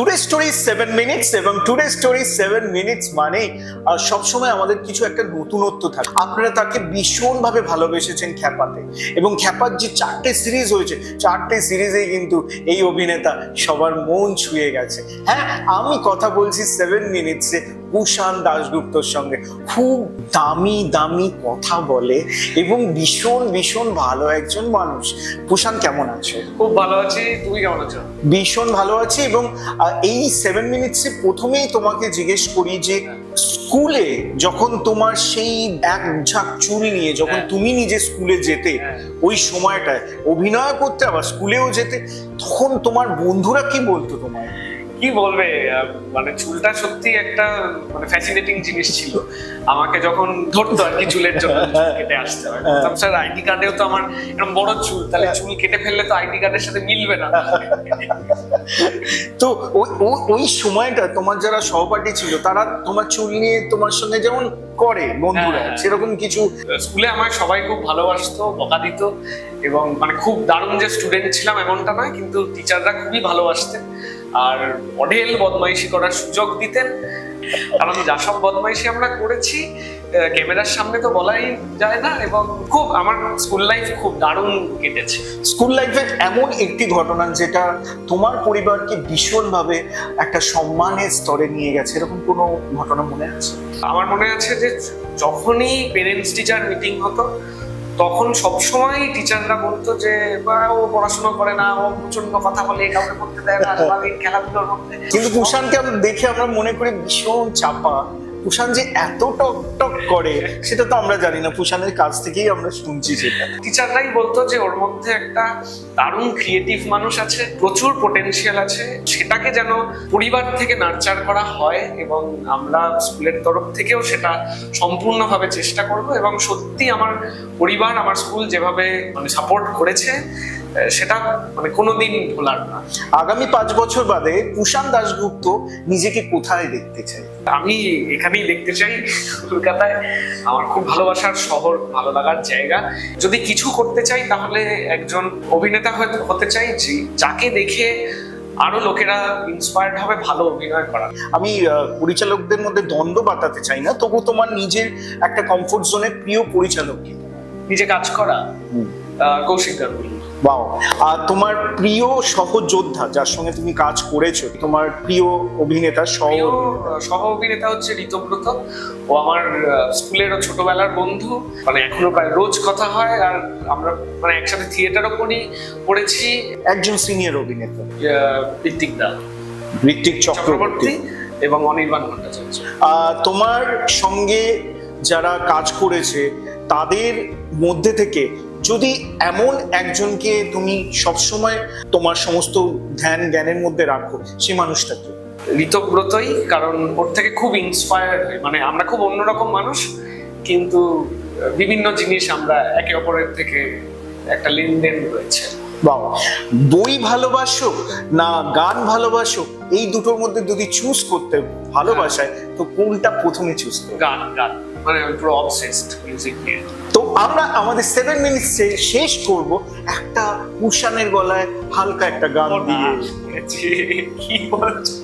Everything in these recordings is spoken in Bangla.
টুডে স্টোরি 7 মিনিটস এবং টুডে স্টোরি 7 মিনিটস মানে সবসময় আমাদের কিছু একটা নতুনত্ব থাকে। আপনারা তাকে ভীষণভাবে ভালোবেসেছেন খ্যাপাতে, এবং খ্যাপার যে 4টে সিরিজ হয়েছে, 4টে সিরিজেই কিন্তু এই অভিনেতা সবার মন ছুঁয়ে গেছে। হ্যাঁ, আমি কথা বলছি 7 মিনিটসে কুষাণ দাশগুপ্তর সঙ্গে। খুব দামি দামি কথা বলে এবং ভীষণ ভীষণ ভালো একজন মানুষ। কুষাণ, কেমন আছো? খুব ভালো আছি, তুমি কেমন আছো? ভীষণ ভালো আছি। এবং এই 7 মিনিটসে প্রথমেই তোমাকে জিজ্ঞেস করি যে স্কুলে যখন তোমার সেই এক ঝাঁক চুল নিয়ে যখন তুমি নিজে স্কুলে যেতে, ওই সময়টায় অভিনয় করতে আবার স্কুলেও যেতে, তখন তোমার বন্ধুরা কি বলতো তোমার? কি বলবে, মানে চুলটা সত্যি একটা মানে ফ্যাসিনেটিং জিনিস ছিল। আমাকে যখন ধরতো আর কি চুলের জন্য কেটে আসতে হয়, স্যার আইডি কার্ডেও তো আমার এরকম বড় চুল, তাহলে চুল কেটে ফেললে তো আইডি কার্ডের সাথে মিলবে না। তো ওই সময়টা তোমার যারা সহপাঠী ছিল তারা তোমার চুল নিয়ে তোমার সঙ্গে যেমন করে বন্ধুরা, সেরকম কিছু? স্কুলে আমার সবাই খুব ভালোবাসতো, বকা দিত, এবং মানে খুব দারুণ যে স্টুডেন্ট ছিলাম এমনটা নয়, কিন্তু টিচাররা খুবই ভালোবাসতেন আর অঢেল বদমাইশি করার সুযোগ দিতেন। কারণ যা সব বদমাইশি আমরা করেছি ক্যামেরার সামনে তো বলাই যায় না, এবং খুব আমার স্কুল লাইফ খুব দারুণ কেটেছে। স্কুল লাইফের এমন একটি ঘটনা যেটা তোমার পরিবারকে ভীষণভাবে একটা সম্মানের স্তরে নিয়ে গেছে, এরকম কোনো ঘটনা মনে আছে? আমার মনে আছে যে যখনই পেরেন্টস টিচার মিটিং হতো তখন সবসময় টিচাররা বলতো যে ও পড়াশোনা করে না, ও প্রচন্ড কথা বলে, কাউকে করতে দেয় না, সারাদিন খেলাধুলার মধ্যে। কিন্তু কুষাণকে দেখে আমরা মনে করি ভীষণ চাপা। কুষাণ যে এত টক টক করে সেটা তো আমরা জানি না, কুষাণের কাছ থেকেই আমরা শুনছি সেটা। টিচাররাই বলতো যে ওর মধ্যে একটা দারুণ ক্রিয়েটিভ মানুষ আছে, প্রচুর পোটেনশিয়াল আছে, সেটাকে যেন পরিবার থেকে নার্চার করা হয়, এবং আমরা স্কুলের তরফ থেকেও সেটা সম্পূর্ণভাবে চেষ্টা করব। এবং সত্যি আমার পরিবার, আমার স্কুল যেভাবে মানে সাপোর্ট করেছে সেটা মানে কোনোদিন ভোলার না। আগামী 5 বছর বাদে কুষাণ দাশগুপ্ত নিজেকে কোথায় দেখতে চাই? আমি এখানেই দেখতে চাই, কলকাতায়। আমার খুব ভালোবাসার শহর, ভালো লাগার জায়গা। যদি কিছু করতে চাই তাহলে একজন অভিনেতা হতে চাই যাকে দেখে আরো লোকেরা ইন্সপায়ার্ড হবে ভালো অভিনয় করা। আমি পরিচালকদের মধ্যে দ্বন্দ্ব বাতাতে চাই না, তবু তোমার নিজের একটা কমফোর্ট জোনে প্রিয় পরিচালক কি? নিজে কাজ করা কৌশিক গাঙ্গুলি। বাও। আর তোমার প্রিয় সহযোদ্ধা যার সঙ্গে তুমি কাজ করেছো, তোমার প্রিয় অভিনেতা সহ অভিনেতা হচ্ছে ঋতব্রত। ও আমার স্কুলের ছোটবেলার বন্ধু, মানে এখনো প্রায় রোজ কথা হয়, আর আমরা মানে একসাথে থিয়েটারও পড়েছি। একজন সিনিয়র অভিনেতা ঋত্বিক চক্রবর্তী এবং অনির্বাণ ভট্টাচার্য। তোমার সঙ্গে যারা কাজ করেছে তাদের মধ্যে থেকে যদি এমন একজনকে তুমি সবসময় তোমার সমস্ত ধ্যান জ্ঞানের মধ্যে রাখো, সেই মানুষটা কি? ঋতব্রতই, কারণ ওর থেকে খুব ইন্সপায়ার্ড হই। মানে আমরা খুব অন্যরকম মানুষ, কিন্তু বিভিন্ন জিনিস আমরা একে অপরের থেকে একটা লেনদেন রয়েছে। বাবা, বই ভালোবাসো না গান ভালোবাসো, এই দুটোর মধ্যে যদি চুজ করতে ভালোবাসায় তো কোনটা প্রথমে চুজ করো? গান। মানে আমি পুরো অবসেসড মিউজিক নিয়ে। তো আমরা আমাদের 7 মিনিটস শেষ করব একটা কুষাণের গলায় হালকা একটা গান দিয়ে। কি বলছো?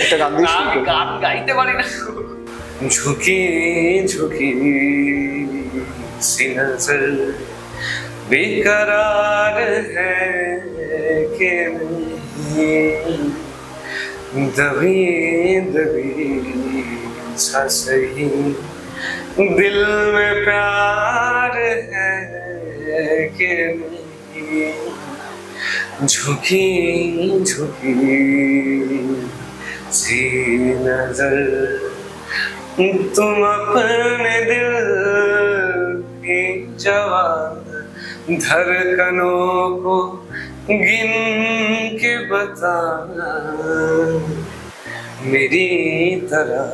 একটা গান দিয়ে শুরু করব। গান গাইতে পারি না। ঝুঁকি ঝুঁকি सी नजर बेकरार है कि नहीं, दबी दबी सा सही दिल में प्यार है कि नहीं, झुकी झुकी सी नजर तुम अपने दिल की जवान धड़कनों को गिन के बताना, मेरी तरह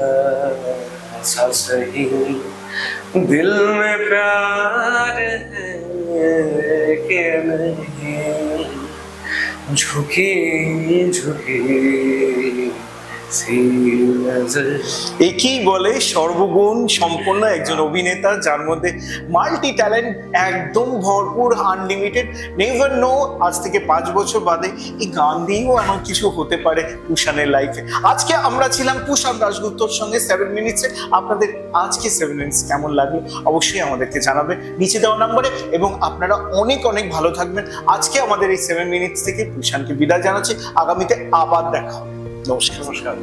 सा सही दिल में प्यार है कि नहीं, झुकी झुकी একেই বলে সর্বগুণ সম্পন্ন একজন অভিনেতা, যার মধ্যে মাল্টি ট্যালেন্ট একদম ভরপুর, আনলিমিটেড। নেভার নো, আজ থেকে 5 বছর বাদে এই গান দিয়েও এমন কিছু হতে পারে কুষাণের লাইফে। আজকে আমরা ছিলাম কুষাণ দাশগুপ্তর সঙ্গে 7 মিনিটসে। আপনাদের আজকে 7 মিনিটস কেমন লাগলো অবশ্যই আমাদেরকে জানাবে নিচে দেওয়া নম্বরে, এবং আপনারা অনেক অনেক ভালো থাকবেন। আজকে আমাদের এই 7 মিনিটস থেকে কুষাণকে বিদায় জানাচ্ছি। আগামীতে আবার দেখা হবে। নমস্কার।